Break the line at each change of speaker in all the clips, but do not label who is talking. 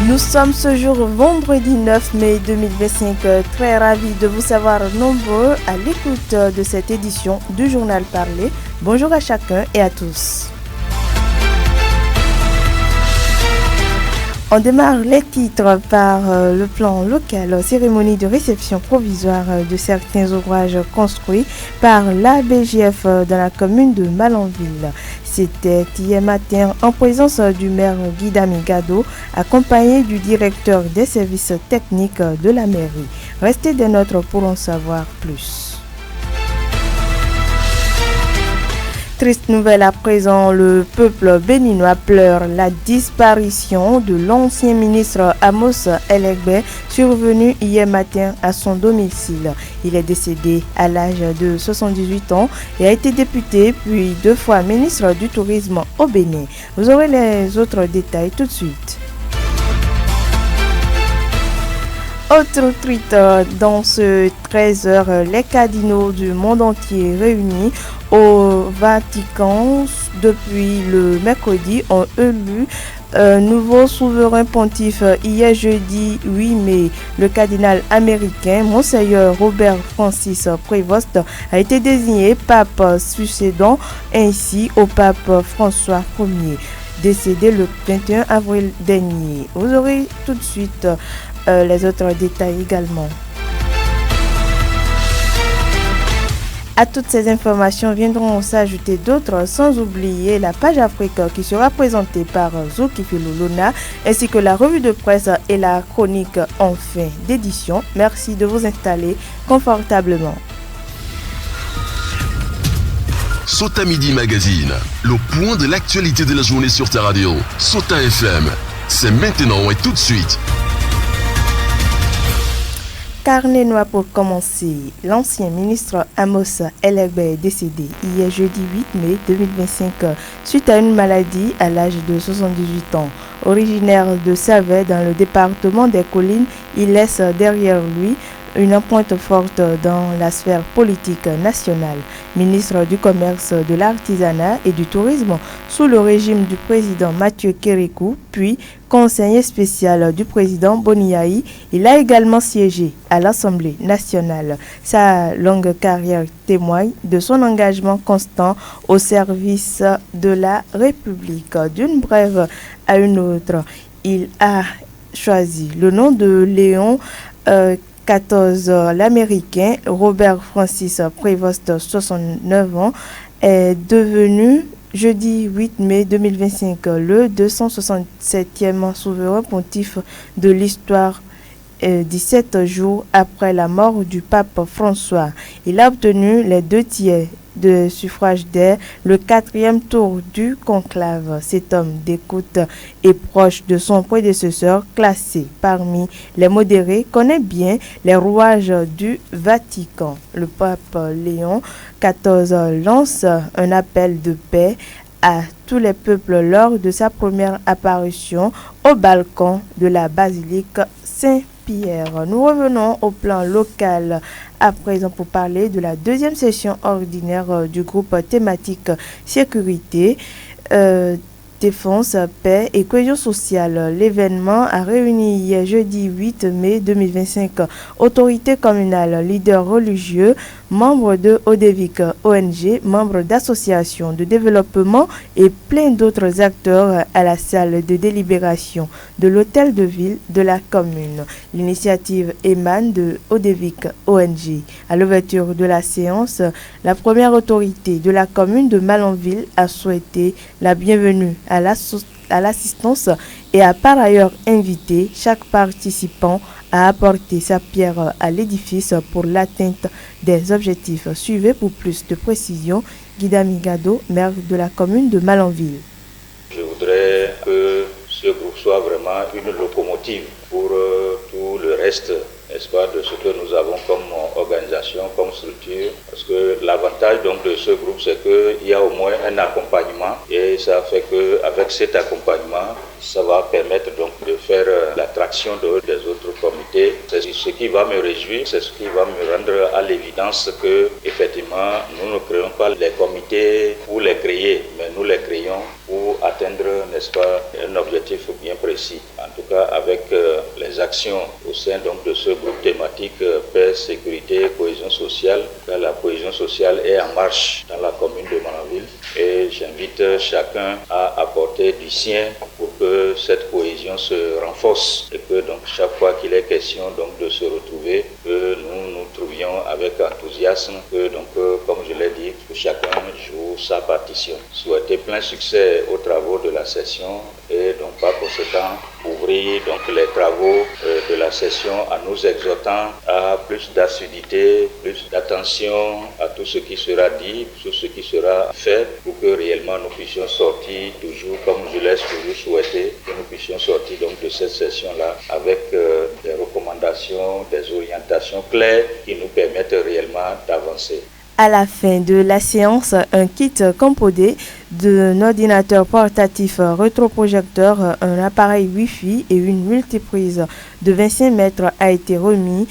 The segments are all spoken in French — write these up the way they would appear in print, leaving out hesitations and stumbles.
Nous sommes ce jour vendredi 9 mai 2025, très ravis de vous savoir nombreux à l'écoute de cette édition du Journal Parlé. Bonjour à chacun et à tous. On démarre les titres par le plan local, cérémonie de réception provisoire de certains ouvrages construits par la BGF dans la commune de Malanville. C'était hier matin en présence du maire Guy Damigado, accompagné du directeur des services techniques de la mairie. Restez des nôtres pour en savoir plus. Triste nouvelle à présent, le peuple béninois pleure la disparition de l'ancien ministre Amos Elegbe, survenu hier matin à son domicile. Il est décédé à l'âge de 78 ans et a été député puis 2 fois ministre du Tourisme au Bénin. Vous aurez les autres détails tout de suite. Autre tweet dans ce 13h, les cardinaux du monde entier réunis au Vatican depuis le mercredi ont élu un nouveau souverain pontife hier jeudi 8 mai. Le cardinal américain Monseigneur Robert Francis Prévost a été désigné pape, succédant ainsi au pape François Ier, décédé le 21 avril dernier. Vous aurez tout de suite les autres détails également. À toutes ces informations viendront s'ajouter d'autres, sans oublier la page Afrique qui sera présentée par Zulkifilou Luna, ainsi que la revue de presse et la chronique en fin d'édition. Merci de vous installer confortablement.
Sota Midi Magazine, le point de l'actualité de la journée sur ta radio. Sota FM, c'est maintenant et tout de suite.
Carnet noir pour commencer. L'ancien ministre Amos Elegbe est décédé hier jeudi 8 mai 2025 suite à une maladie à l'âge de 78 ans. Originaire de Savet dans le département des Collines, il laisse derrière lui une empreinte forte dans la sphère politique nationale. Ministre du Commerce, de l'Artisanat et du Tourisme sous le régime du président Mathieu Kérékou, puis conseiller spécial du président Boniaï, il a également siégé à l'Assemblée nationale. Sa longue carrière témoigne de son engagement constant au service de la République. D'une brève à une autre, il a choisi le nom de Léon 14, l'Américain Robert Francis Prévost, 69 ans, est devenu jeudi 8 mai 2025 le 267e souverain pontife de l'histoire, 17 jours après la mort du pape François. Il a obtenu les 2 tiers de suffrage dès le 4e tour du conclave. Cet homme d'écoute et proche de son prédécesseur, classé parmi les modérés, connaît bien les rouages du Vatican. Le pape Léon XIV lance un appel de paix à tous les peuples lors de sa première apparition au balcon de la basilique Saint-Pierre. Nous revenons au plan local à présent pour parler de la 2e session ordinaire du groupe thématique sécurité, défense, paix et cohésion sociale. L'événement a réuni hier jeudi 8 mai 2025 autorités communales, leaders religieux, membres de ODEVIC ONG, membres d'associations de développement et plein d'autres acteurs à la salle de délibération de l'hôtel de ville de la commune. L'initiative émane de ODEVIC ONG. À l'ouverture de la séance, la première autorité de la commune de Malanville a souhaité la bienvenue à l'assistance et a par ailleurs invité chaque participant à apporter sa pierre à l'édifice pour l'atteinte des objectifs. Suivez pour plus de précisions Guy Damigado, maire de la commune de Malanville.
Je voudrais que ce groupe soit vraiment une locomotive pour tout le reste, n'est-ce pas, de ce que nous avons comme organisation, comme structure. Parce que l'avantage donc de ce groupe, c'est qu'il y a au moins un accompagnement et ça fait qu'avec cet accompagnement, ça va permettre donc de faire l'attraction des autres comités. C'est ce qui va me réjouir, c'est ce qui va me rendre à l'évidence que effectivement nous ne créons pas les comités pour les créer, mais nous les créons pour atteindre, n'est-ce pas, un objectif bien précis. En tout cas avec actions au sein donc de ce groupe thématique paix, sécurité et cohésion sociale. La cohésion sociale est en marche dans la commune de Malanville et j'invite chacun à apporter du sien pour que cette cohésion se renforce et que donc chaque fois qu'il est question donc de se retrouver, que nous nous trouvions avec enthousiasme, que donc comme je l'ai dit, que chacun joue sa partition. Souhaiter plein succès aux travaux de la session et donc par conséquent ouvrir donc les travaux de la session en nous exhortant à plus d'assiduité, plus d'attention à tout ce qui sera dit, tout ce qui sera fait pour que réellement nous puissions sortir toujours, comme je l'ai toujours souhaité, que nous puissions sortir donc de cette session-là avec des recommandations, des orientations claires qui nous permettent réellement d'avancer.
À la fin de la séance, un kit composé d'un ordinateur portatif rétroprojecteur, un appareil Wi-Fi et une multiprise de 25 mètres a été remis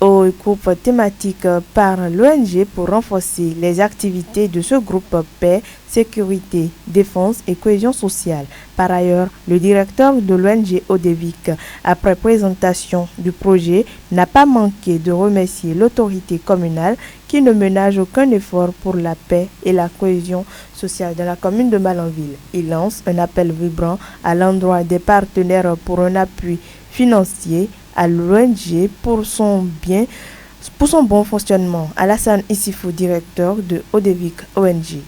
au groupe thématique par l'ONG pour renforcer les activités de ce groupe paix, sécurité, défense et cohésion sociale. Par ailleurs, le directeur de l'ONG ODEVIC, après présentation du projet, n'a pas manqué de remercier l'autorité communale qui ne ménage aucun effort pour la paix et la cohésion sociale dans la commune de Malanville. Il lance un appel vibrant à l'endroit des partenaires pour un appui financier à l'ONG pour son bon fonctionnement. Alassane Issifou, directeur de ODEVIC ONG.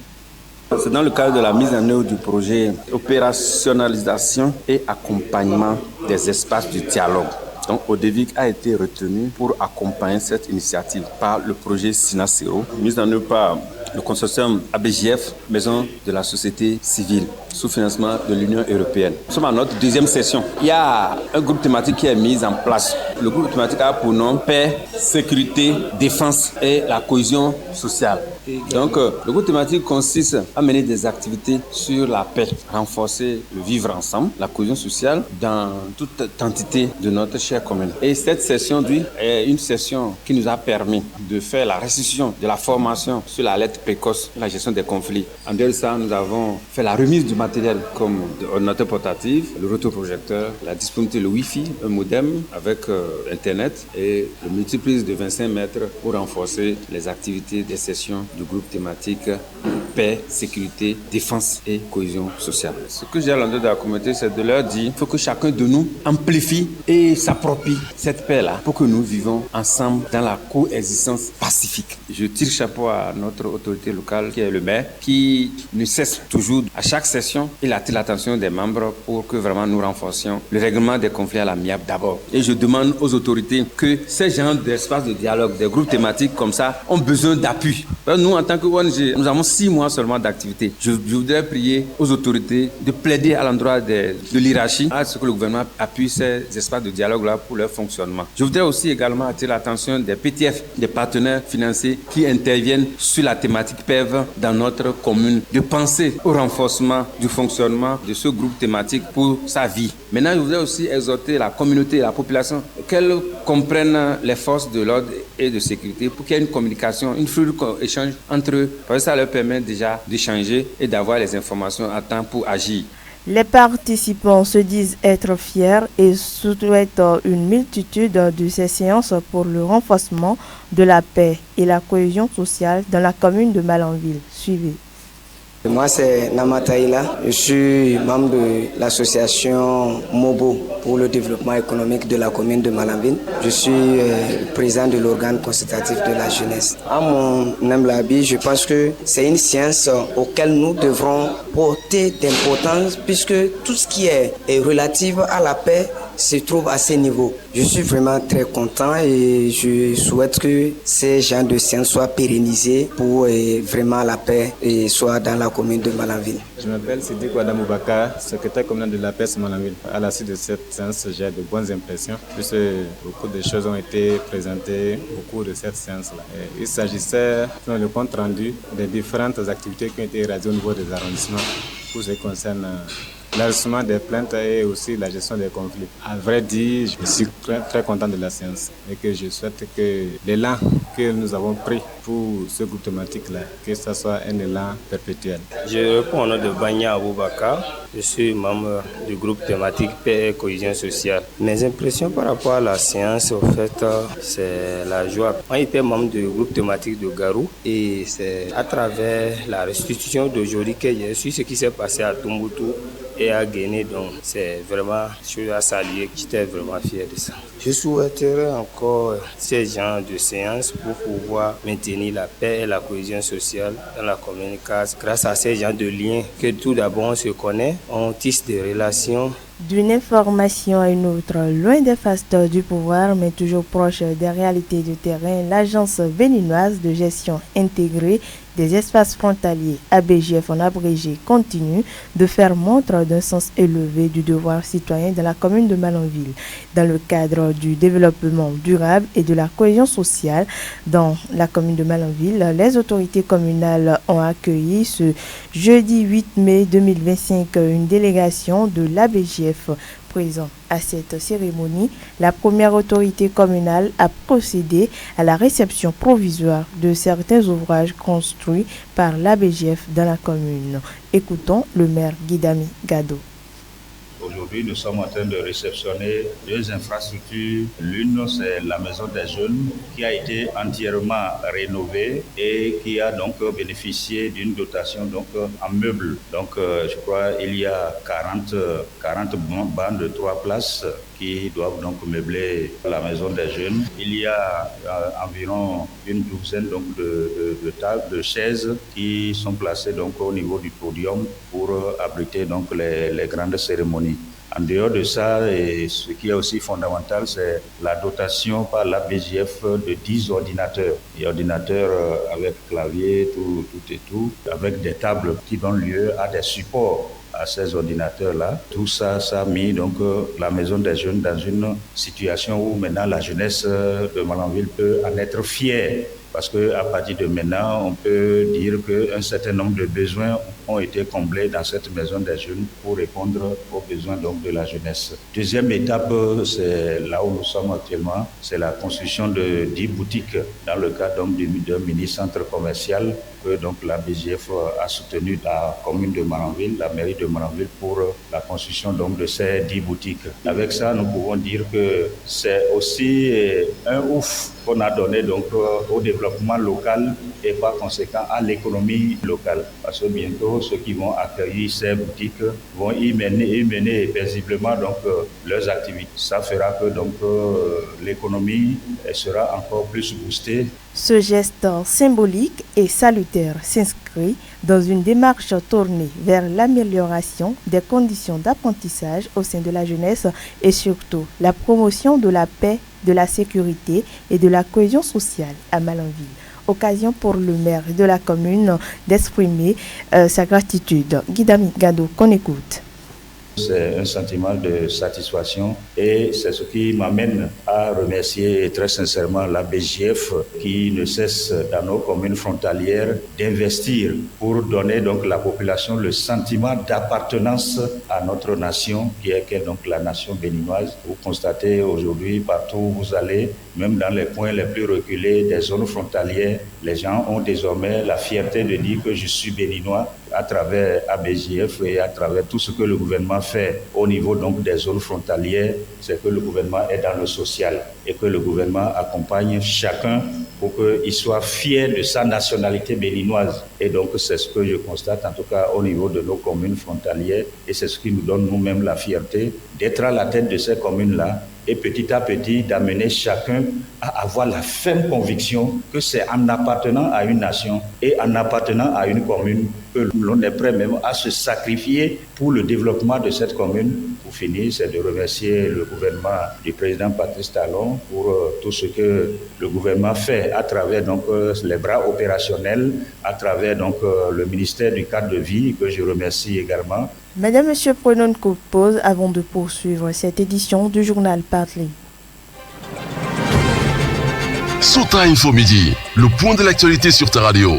C'est dans le cadre de la mise en œuvre du projet opérationnalisation et accompagnement des espaces de dialogue. Donc, ODEVIC a été retenu pour accompagner cette initiative par le projet SINACERO, mise en œuvre par le consortium ABJF, Maison de la Société Civile, sous financement de l'Union Européenne. Nous sommes à notre deuxième session. Il y a un groupe thématique qui est mis en place. Le groupe thématique a pour nom paix, sécurité, défense et la cohésion sociale. Donc, le groupe thématique consiste à mener des activités sur la paix, renforcer le vivre ensemble, la cohésion sociale dans toute entité de notre chère commune. Et cette session, est une session qui nous a permis de faire la restitution de la formation sur l'alerte précoce, la gestion des conflits. En dehors de ça, nous avons fait la remise du matériel comme l'ordinateur portatif, le rétroprojecteur, la disponibilité, le Wi-Fi, un modem avec Internet et le multiprise de 25 mètres pour renforcer les activités des sessions du groupe thématique paix, sécurité, défense et cohésion sociale. Ce que j'ai à l'endroit de la communauté, c'est de leur dire qu'il faut que chacun de nous amplifie et s'approprie cette paix-là pour que nous vivons ensemble dans la coexistence pacifique. Je tire chapeau à notre autorité locale qui est le maire, qui ne cesse toujours à chaque session, il attire l'attention des membres pour que vraiment nous renforcions le règlement des conflits à l'amiable d'abord. Et je demande aux autorités que ces genres d'espaces de dialogue, des groupes thématiques comme ça, ont besoin d'appui. Nous, en tant que ONG, nous avons 6 mois seulement d'activité. Je voudrais prier aux autorités de plaider à l'endroit de l'hierarchie à ce que le gouvernement appuie ces espaces de dialogue-là pour leur fonctionnement. Je voudrais aussi également attirer l'attention des PTF, des partenaires financiers qui interviennent sur la thématique PEV dans notre commune, de penser au renforcement du fonctionnement de ce groupe thématique pour sa vie. Maintenant, je voudrais aussi exhorter la communauté, la population, qu'elle comprenne les forces de l'ordre et de sécurité pour qu'il y ait une communication, une fluide échange entre eux, parce que ça leur permet déjà d'échanger et d'avoir les informations à temps pour agir.
Les participants se disent être fiers et souhaitent une multitude de ces séances pour le renforcement de la paix et la cohésion sociale dans la commune de Malanville. Suivez.
Moi, c'est Namataïla. Je suis membre de l'association MOBO pour le développement économique de la commune de Malanville. Je suis président de l'organe consultatif de la jeunesse. À mon humble avis, je pense que c'est une science auquel nous devrons porter d'importance puisque tout ce qui est relatif à la paix se trouve à ce niveau. Je suis vraiment très content et je souhaite que ces genres de sciences soient pérennisés pour vraiment la paix et soit dans la commune de Malanville.
Je m'appelle Sidik Wadam Oubaka, secrétaire communal de la paix de Malanville. À la suite de cette séance, j'ai de bonnes impressions puisque beaucoup de choses ont été présentées au cours de cette séance-là. Il s'agissait dans le compte rendu des différentes activités qui ont été réalisées au niveau des arrondissements pour ce qui concerne l'enregistrement des plaintes et aussi la gestion des conflits. À vrai dire, je suis très content de la séance et que je souhaite que l'élan que nous avons pris pour ce groupe thématique-là, que ce soit un élan perpétuel.
Je réponds au nom de Banya Aboubakar. Je suis membre du groupe thématique Paix et cohésion sociale. Mes impressions par rapport à la séance, au fait, c'est la joie. On était membre du groupe thématique de Garou et c'est à travers la restitution d'aujourd'hui que j'ai su ce qui s'est passé à Tombouctou et à Guinée. Donc c'est vraiment chose à saluer. J'étais vraiment fier de ça. Je souhaiterais encore ces genres de séances pour pouvoir maintenir la paix et la cohésion sociale dans la commune, grâce à ces genres de liens que tout d'abord on se connaît, on tisse des relations.
D'une information à une autre, loin des fastes du pouvoir, mais toujours proche des réalités du terrain, l'Agence béninoise de gestion intégrée des espaces frontaliers, ABGF en abrégé, continue de faire montre d'un sens élevé du devoir citoyen dans la commune de Malanville. Dans le cadre du développement durable et de la cohésion sociale dans la commune de Malanville, les autorités communales ont accueilli ce jeudi 8 mai 2025 une délégation de l'ABGF. Présent à cette cérémonie, la première autorité communale a procédé à la réception provisoire de certains ouvrages construits par l'ABGF dans la commune. Écoutons le maire Guidami Gado.
Aujourd'hui, nous sommes en train de réceptionner deux infrastructures. L'une, c'est la maison des jeunes qui a été entièrement rénovée et qui a donc bénéficié d'une dotation donc, en meubles. Donc, je crois qu'il y a 40 bancs de 3 places qui doivent donc meubler la maison des jeunes. Il y a environ une douzaine donc, de tables, de chaises qui sont placées donc, au niveau du podium pour abriter donc, les grandes cérémonies. En dehors de ça, et ce qui est aussi fondamental, c'est la dotation par la BGF de 10 ordinateurs. Et ordinateurs avec clavier, tout, avec des tables qui donnent lieu à des supports à ces ordinateurs-là. Tout ça, ça a mis donc la maison des jeunes dans une situation où maintenant la jeunesse de Malanville peut en être fière. Parce qu'à partir de maintenant, on peut dire qu'un certain nombre de besoins ont été comblés dans cette maison des jeunes pour répondre aux besoins donc, de la jeunesse. Deuxième étape, c'est là où nous sommes actuellement, c'est la construction de 10 boutiques dans le cadre d'un mini-centre commercial que donc, la BGF a soutenu la commune de Malanville, la mairie de Malanville pour la construction donc, de ces 10 boutiques. Avec ça, nous pouvons dire que c'est aussi un ouf qu'on a donné donc, au développement local et par conséquent à l'économie locale. Parce que bientôt, ceux qui vont accueillir ces boutiques vont y mener paisiblement donc, leurs activités. Ça fera que donc, l'économie sera encore plus boostée.
Ce geste symbolique et salutaire s'inscrit dans une démarche tournée vers l'amélioration des conditions d'apprentissage au sein de la jeunesse et surtout la promotion de la paix, de la sécurité et de la cohésion sociale à Malanville. Occasion pour le maire de la commune d'exprimer sa gratitude. Guidami Gado, qu'on écoute.
C'est un sentiment de satisfaction et c'est ce qui m'amène à remercier très sincèrement la BGF qui ne cesse dans nos communes frontalières d'investir pour donner donc la population le sentiment d'appartenance à notre nation qui est donc la nation béninoise. Vous constatez aujourd'hui partout où vous allez, même dans les coins les plus reculés des zones frontalières, les gens ont désormais la fierté de dire que je suis béninois à travers ABGF et à travers tout ce que le gouvernement fait au niveau donc des zones frontalières, c'est que le gouvernement est dans le social et que le gouvernement accompagne chacun pour qu'il soit fier de sa nationalité béninoise. Et donc c'est ce que je constate en tout cas au niveau de nos communes frontalières et c'est ce qui nous donne nous-mêmes la fierté d'être à la tête de ces communes-là et petit à petit d'amener chacun à avoir la ferme conviction que c'est en appartenant à une nation et en appartenant à une commune que l'on est prêt même à se sacrifier pour le développement de cette commune. Pour finir, c'est de remercier le gouvernement du président Patrice Talon pour tout ce que le gouvernement fait à travers donc, les bras opérationnels, à travers donc, le ministère du cadre de vie que je remercie également.
Madame, Monsieur, prenons une courte pause avant de poursuivre cette édition du journal Partly.
Sota Info Midi, le point de l'actualité sur ta radio.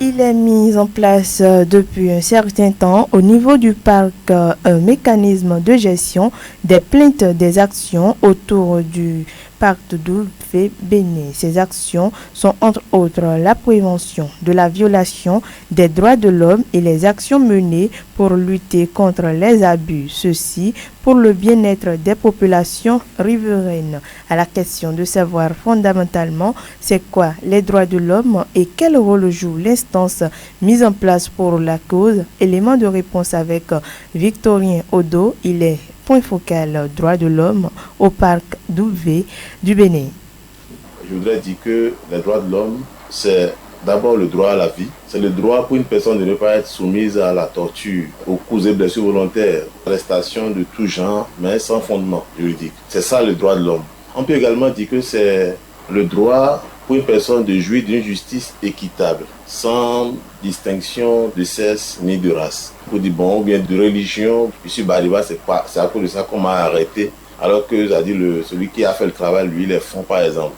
Il est mis en place depuis un certain temps au niveau du parc un mécanisme de gestion des plaintes des actions autour du Pacte d'Oulfé Bénin. Ces actions sont entre autres la prévention de la violation des droits de l'homme et les actions menées pour lutter contre les abus. Ceci pour le bien-être des populations riveraines. À la question de savoir fondamentalement c'est quoi les droits de l'homme et quel rôle joue l'instance mise en place pour la cause, élément de réponse avec Victorien Odo. Il est point focal droits de l'homme au parc d'Oulfé du Bénin.
Je voudrais dire que les droits de l'homme, c'est d'abord le droit à la vie. C'est le droit pour une personne de ne pas être soumise à la torture, aux coups et blessures volontaires, arrestation de tout genre, mais sans fondement juridique. C'est ça le droit de l'homme. On peut également dire que c'est le droit pour une personne de jouir d'une justice équitable, sans distinction de sexe ni de race. Pour dire bon, ou bien de religion, ici Bariba, c'est à cause de ça qu'on m'a arrêté, alors que celui qui a fait le travail, lui, les fonds par exemple.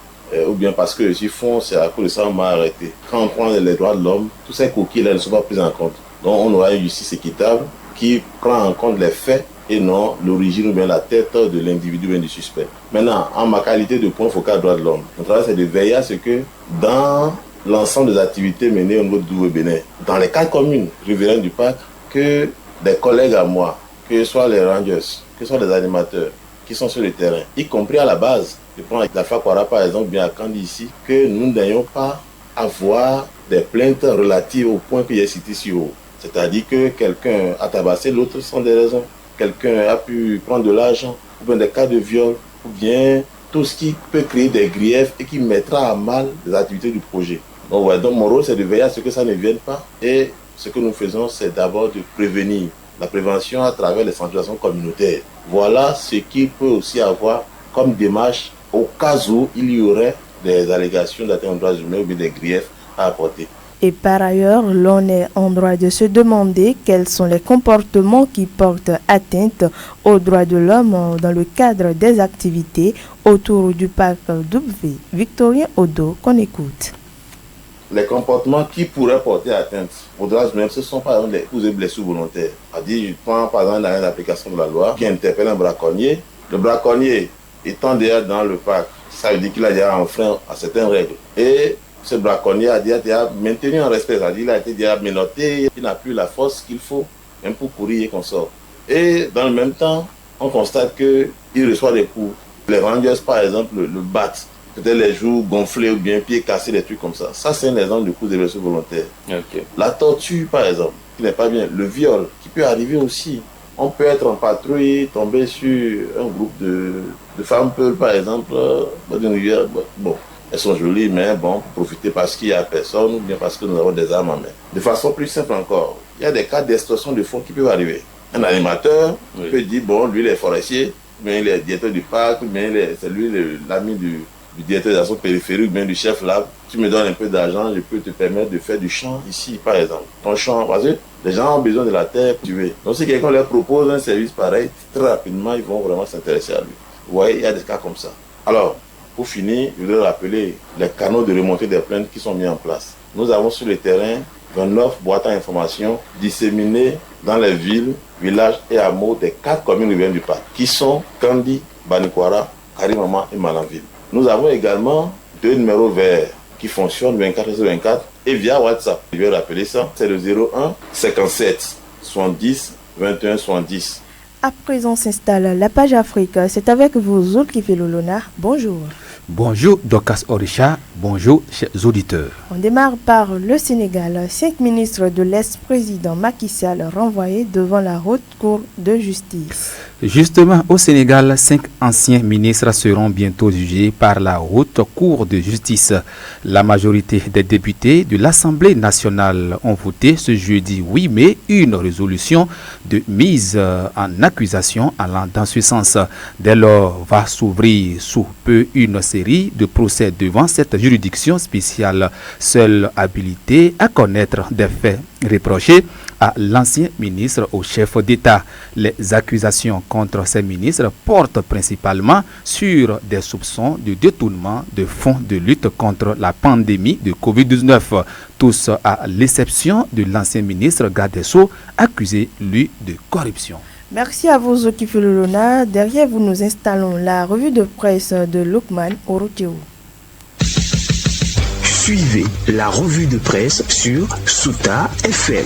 Ou bien parce que je fonds, c'est à cause de ça qu'on m'a arrêté. Quand on prend les droits de l'homme, tous ces coquilles-là ne sont pas pris en compte. Donc on aura une justice équitable qui prend en compte les faits et non l'origine ou bien la tête de l'individu ou bien du suspect. Maintenant, en ma qualité de point focal droits de l'homme, mon travail c'est de veiller à ce que dans l'ensemble des activités menées au niveau du Bénin, dans les 4 communes riveraines du parc, que des collègues à moi, que ce soit les rangers, que ce soit les animateurs qui sont sur le terrain, y compris à la base, je prends la Fakwara par exemple, bien à Kandi ici, que nous n'ayons pas à avoir des plaintes relatives au point que j'ai cité si haut. C'est-à-dire que quelqu'un a tabassé l'autre sans des raisons, quelqu'un a pu prendre de l'argent, ou bien des cas de viol, ou bien tout ce qui peut créer des griefs et qui mettra à mal les activités du projet. Donc, ouais, donc mon rôle c'est de veiller à ce que ça ne vienne pas, et ce que nous faisons c'est d'abord de prévenir. La prévention à travers les sensibilisations communautaires. Voilà ce qu'il peut aussi avoir comme démarche au cas où il y aurait des allégations d'atteinte aux droits humains ou bien des griefs à apporter.
Et par ailleurs, l'on est en droit de se demander quels sont les comportements qui portent atteinte aux droits de l'homme dans le cadre des activités autour du parc d'Oulfé. Victorien Odo, qu'on écoute.
Les comportements qui pourraient porter atteinte aux droits humains, ce sont par exemple les coups et blessures volontaires. C'est-à-dire, je prends par exemple l'application de la loi qui interpelle un braconnier. Le braconnier étant déjà dans le parc, ça veut dire qu'il a déjà enfreint à certaines règles. Et ce braconnier a déjà maintenu en respect, c'est-à-dire qu'il a été déjà menotté, il n'a plus la force qu'il faut, même pour courir et qu'on sort. Et dans le même temps, on constate qu'il reçoit des coups. Les rangers, par exemple, le battent. Peut-être les joues gonflées ou bien pieds cassés, des trucs comme ça. Ça, c'est un exemple de coups de blessures volontaires. Okay. La torture, par exemple, qui n'est pas bien. Le viol, qui peut arriver aussi. On peut être en patrouille, tomber sur un groupe de femmes peules, par exemple, dans une rivière. Bon, elles sont jolies, mais bon, pour profiter parce qu'il n'y a personne ou bien parce que nous avons des armes en main. De façon plus simple encore, il y a des cas d'extorsion de fonds qui peuvent arriver. Un animateur peut dire, bon, lui, il est forestier, mais il est directeur du parc, mais c'est lui l'ami du directeur de la zone périphérique, bien du chef là, tu me donnes un peu d'argent, je peux te permettre de faire du champ ici, par exemple. Ton champ, parce que les gens ont besoin de la terre pour tuer. Donc si quelqu'un leur propose un service pareil, très rapidement, ils vont vraiment s'intéresser à lui. Vous voyez, il y a des cas comme ça. Alors, pour finir, je voudrais rappeler les canaux de remontée des plaintes qui sont mis en place. Nous avons sur le terrain 29 boîtes à information disséminées dans les villes, villages et hameaux des 4 communes riveraines du parc, qui sont Kandi, Banikwara, Karimama et Malanville. Nous avons également 2 numéros verts qui fonctionnent 24/24 et via WhatsApp. Je vais rappeler ça, c'est le 01 57 70 21 70.
À présent s'installe la page Afrique. C'est avec vous, Zulkifli Lolona. Bonjour.
Bonjour, Dokas Orisha. Bonjour, chers auditeurs.
On démarre par le Sénégal. 5 ministres de l'ex-président Macky Sall renvoyés devant la haute cour de justice.
Justement, au Sénégal, 5 anciens ministres seront bientôt jugés par la haute cour de justice. La majorité des députés de l'Assemblée nationale ont voté ce jeudi 8 mai une résolution de mise en accusation allant dans ce sens. Dès lors, va s'ouvrir sous peu une série de procès devant cette juridiction spéciale, seule habilitée à connaître des faits reprochés à l'ancien ministre au chef d'État. Les accusations contre ces ministres portent principalement sur des soupçons de détournement de fonds de lutte contre la pandémie de Covid-19, tous à l'exception de l'ancien ministre garde des Sceaux accusé, lui, de corruption.
Merci à vous, Zoki Filolona. Derrière vous, nous installons la revue de presse de Lukman Oroteo.
Suivez la revue de presse sur Souta FM.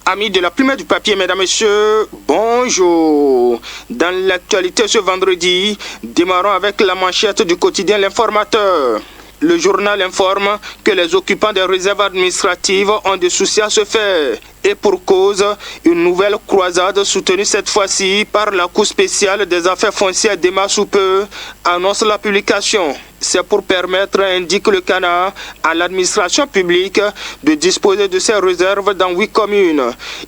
Amis de la plume du papier, mesdames, messieurs, bonjour. Dans l'actualité ce vendredi, démarrons avec la manchette du quotidien L'Informateur. Le journal informe que les occupants des réserves administratives ont des soucis à se faire. Et pour cause, une nouvelle croisade soutenue cette fois-ci par la Cour spéciale des affaires foncières d'Emma sous peu annonce la publication. C'est pour permettre, indique le Canard, à l'administration publique de disposer de ces réserves dans 8 communes.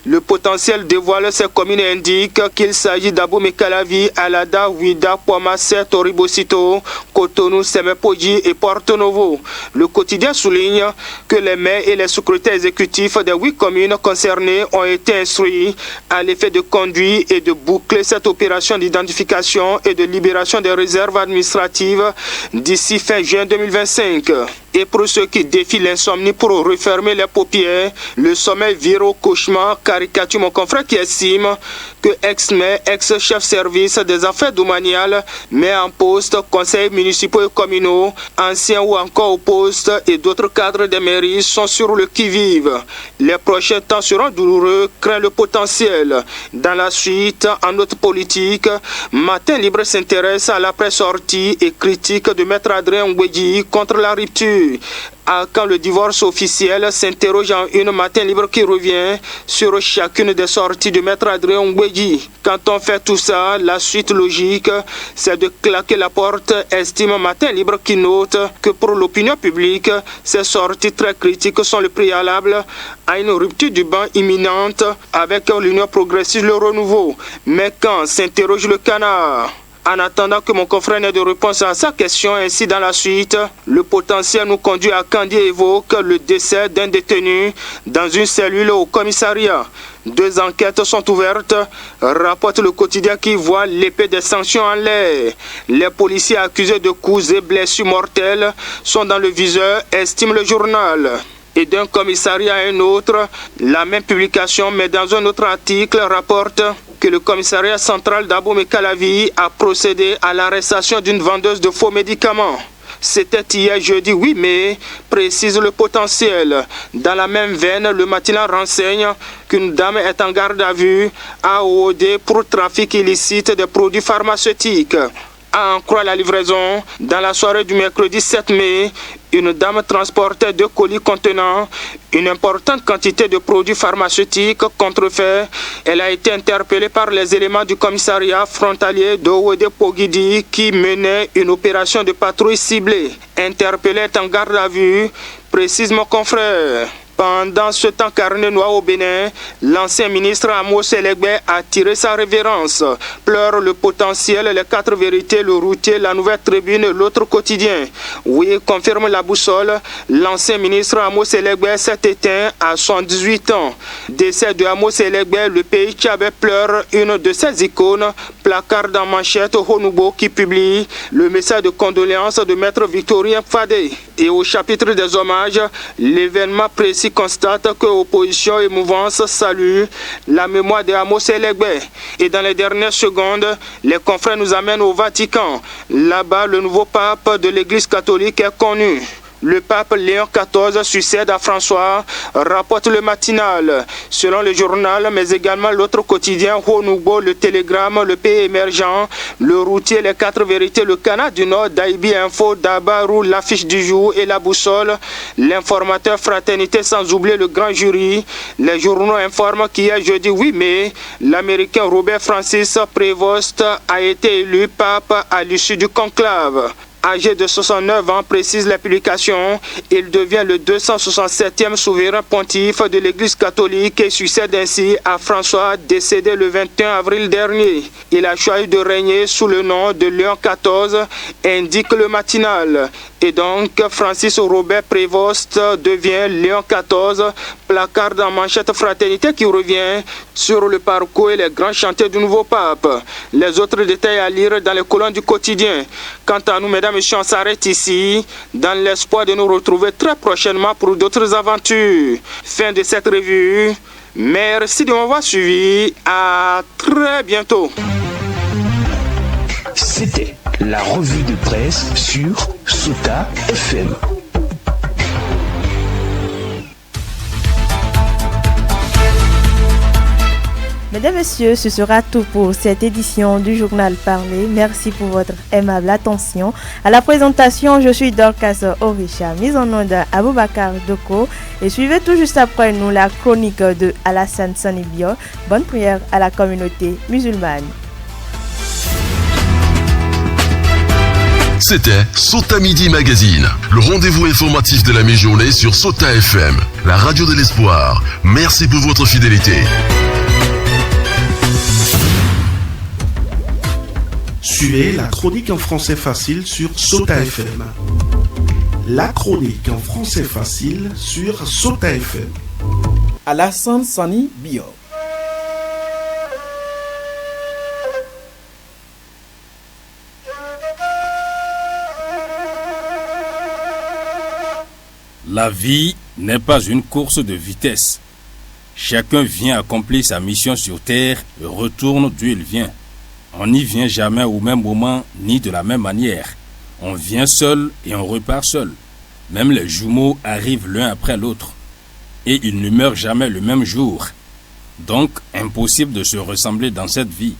Le potentiel dévoile ces communes et indique qu'il s'agit d'Abomey-Calavi, Alada, Ouida, Poimaset, Toribosito, Cotonou, Semepoji et Porto Novo. Le quotidien souligne que les maires et les secrétaires exécutifs des 8 communes concernées ont été instruits à l'effet de conduire et de boucler cette opération d'identification et de libération des réserves administratives d'ici fin juin 2025. Et pour ceux qui défient l'insomnie pour refermer les paupières, le sommeil vire au cauchemar, caricature mon confrère qui estime que ex-maire, ex-chef service des affaires domaniales, met en poste conseils municipaux et communaux, anciens ou encore au poste et d'autres cadres des mairies sont sur le qui-vive. Les prochains temps seront douloureux, craint le potentiel. Dans la suite, en note politique, Matin Libre s'intéresse à l'après sortie et critique de Maître Adrien Ngwedji contre la rupture. Quand le divorce officiel s'interroge en une Matin Libre qui revient sur chacune des sorties de Maître Adrien Ngwedji. Quand on fait tout ça, la suite logique, c'est de claquer la porte, estime Matin Libre qui note que pour l'opinion publique, ces sorties très critiques sont le préalable à une rupture du banc imminente avec l'Union progressiste, le renouveau. Mais quand s'interroge le Canard? En attendant que mon confrère n'ait de réponse à sa question, ainsi dans la suite, le potentiel nous conduit à Kandi évoque le décès d'un détenu dans une cellule au commissariat. 2 enquêtes sont ouvertes, rapporte le quotidien qui voit l'épée des sanctions en l'air. Les policiers accusés de coups et blessures mortelles sont dans le viseur, estime le journal. Et d'un commissariat à un autre, la même publication, mais dans un autre article, rapporte que le commissariat central d'Abomey-Calavi a procédé à l'arrestation d'une vendeuse de faux médicaments. C'était hier jeudi 8 mai, précise le potentiel. Dans la même veine, le matinal renseigne qu'une dame est en garde à vue à OOD pour trafic illicite des produits pharmaceutiques. À en croire la livraison, dans la soirée du mercredi 7 mai, une dame transportait 2 colis contenant une importante quantité de produits pharmaceutiques contrefaits. Elle a été interpellée par les éléments du commissariat frontalier d'Owode Pogidi qui menait une opération de patrouille ciblée. Interpellée est en garde à vue, précise mon confrère. Pendant ce temps carnet noir au Bénin, l'ancien ministre Amos Elegbe a tiré sa révérence. Pleure le potentiel, les 4 vérités, le routier, la nouvelle tribune, l'autre quotidien. Oui, confirme la boussole, l'ancien ministre Amos Elegbe s'est éteint à 78 ans. Décès de Amos Elegbe, le pays Tchabé pleure une de ses icônes, placard en manchette Honoubo qui publie le message de condoléances de Maître Victorien Fadé. Et au chapitre des hommages, l'événement précis constate que opposition et mouvance saluent la mémoire de Amos Elegbe. Et dans les dernières secondes, les confrères nous amènent au Vatican. Là-bas, le nouveau pape de l'Église catholique est connu. Le pape Léon XIV succède à François, rapporte le matinal. Selon le journal, mais également l'autre quotidien, Honoubo, le Télégramme, le Pays émergent, le routier, les 4 vérités, le Canard du Nord, Daibi Info, Dabarou, l'affiche du jour et la boussole, l'informateur Fraternité, sans oublier le grand jury. Les journaux informent qu'hier jeudi 8 mai, l'Américain Robert Francis Prévost a été élu pape à l'issue du conclave. Âgé de 69 ans, précise la publication, il devient le 267e souverain pontife de l'Église catholique et succède ainsi à François, décédé le 21 avril dernier. Il a choisi de régner sous le nom de Léon XIV, indique le matinal. Et donc, Francis Robert Prévost devient Léon XIV, placard en manchette Fraternité qui revient sur le parcours et les grands chantiers du nouveau pape. Les autres détails à lire dans les colonnes du quotidien. Quant à nous, mesdames et messieurs, on s'arrête ici dans l'espoir de nous retrouver très prochainement pour d'autres aventures. Fin de cette revue. Merci de m'avoir suivi. À très bientôt.
C'était la revue de presse sur Sota FM.
Mesdames, Messieurs, ce sera tout pour cette édition du Journal Parlé. Merci pour votre aimable attention. À la présentation, je suis Dorcas Orisha, mise en onde Aboubakar Doko. Et suivez tout juste après nous la chronique de Alassane Sanibio. Bonne prière à la communauté musulmane.
C'était Sota Midi Magazine, le rendez-vous informatif de la mi-journée sur Sota FM, la radio de l'espoir. Merci pour votre fidélité.
Suivez la chronique en français facile sur Sota FM. La chronique en français facile sur Sota FM.
Alassane Sani Bio.
La vie n'est pas une course de vitesse. Chacun vient accomplir sa mission sur terre et retourne d'où il vient. On n'y vient jamais au même moment ni de la même manière. On vient seul et on repart seul. Même les jumeaux arrivent l'un après l'autre. Et ils ne meurent jamais le même jour. Donc, impossible de se ressembler dans cette vie.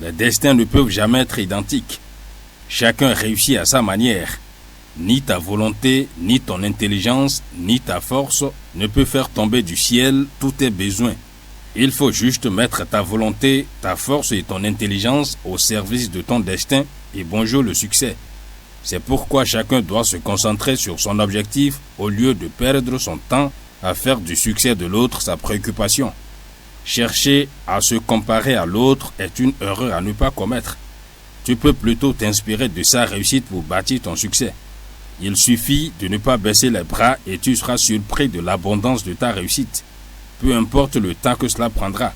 Les destins ne peuvent jamais être identiques. Chacun réussit à sa manière. Ni ta volonté, ni ton intelligence, ni ta force ne peut faire tomber du ciel tous tes besoins. Il faut juste mettre ta volonté, ta force et ton intelligence au service de ton destin et bonjour le succès. C'est pourquoi chacun doit se concentrer sur son objectif au lieu de perdre son temps à faire du succès de l'autre sa préoccupation. Chercher à se comparer à l'autre est une erreur à ne pas commettre. Tu peux plutôt t'inspirer de sa réussite pour bâtir ton succès. Il suffit de ne pas baisser les bras et tu seras surpris de l'abondance de ta réussite. Peu importe le temps que cela prendra.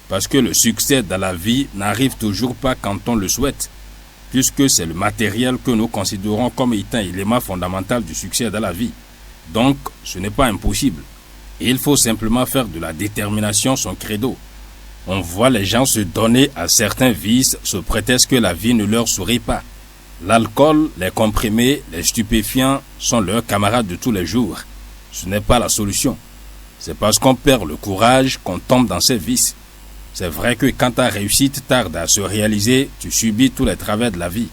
Parce que le succès dans la vie n'arrive toujours pas quand on le souhaite. Puisque c'est le matériel que nous considérons comme étant l'élément fondamental du succès dans la vie. Donc, ce n'est pas impossible. Il faut simplement faire de la détermination son credo. On voit les gens se donner à certains vices sous prétexte que la vie ne leur sourit pas. L'alcool, les comprimés, les stupéfiants sont leurs camarades de tous les jours. Ce n'est pas la solution. C'est parce qu'on perd le courage qu'on tombe dans ces vices. C'est vrai que quand ta réussite tarde à se réaliser, tu subis tous les travers de la vie.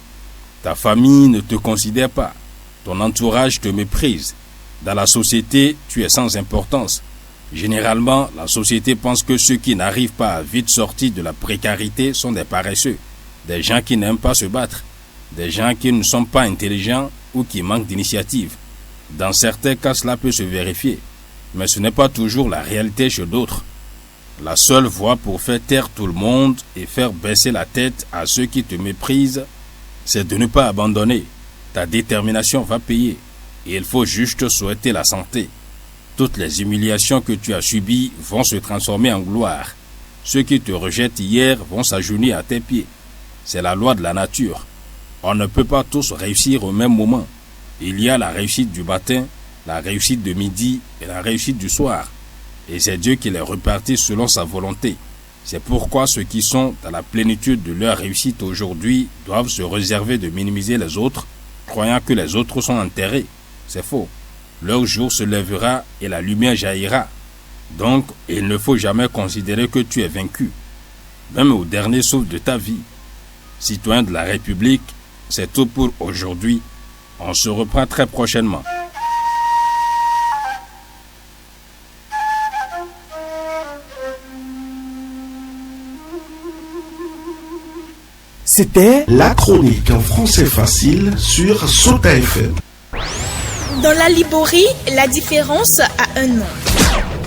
Ta famille ne te considère pas. Ton entourage te méprise. Dans la société, tu es sans importance. Généralement, la société pense que ceux qui n'arrivent pas à vite sortir de la précarité sont des paresseux, des gens qui n'aiment pas se battre, des gens qui ne sont pas intelligents ou qui manquent d'initiative. Dans certains cas, cela peut se vérifier, mais ce n'est pas toujours la réalité chez d'autres. La seule voie pour faire taire tout le monde et faire baisser la tête à ceux qui te méprisent, c'est de ne pas abandonner. Ta détermination va payer et il faut juste souhaiter la santé. Toutes les humiliations que tu as subies vont se transformer en gloire. Ceux qui te rejettent hier vont s'agenouiller à tes pieds. C'est la loi de la nature. On ne peut pas tous réussir au même moment. Il y a la réussite du matin, la réussite de midi et la réussite du soir. Et c'est Dieu qui les répartit selon sa volonté. C'est pourquoi ceux qui sont dans la plénitude de leur réussite aujourd'hui doivent se réserver de minimiser les autres, croyant que les autres sont enterrés. C'est faux. Leur jour se lèvera et la lumière jaillira. Donc, il ne faut jamais considérer que tu es vaincu, même au dernier souffle de ta vie. Citoyen de la République, c'est tout pour aujourd'hui. On se reprend très prochainement.
C'était la chronique en français facile sur Sota FM.
Dans la Liborie, la différence a un nom.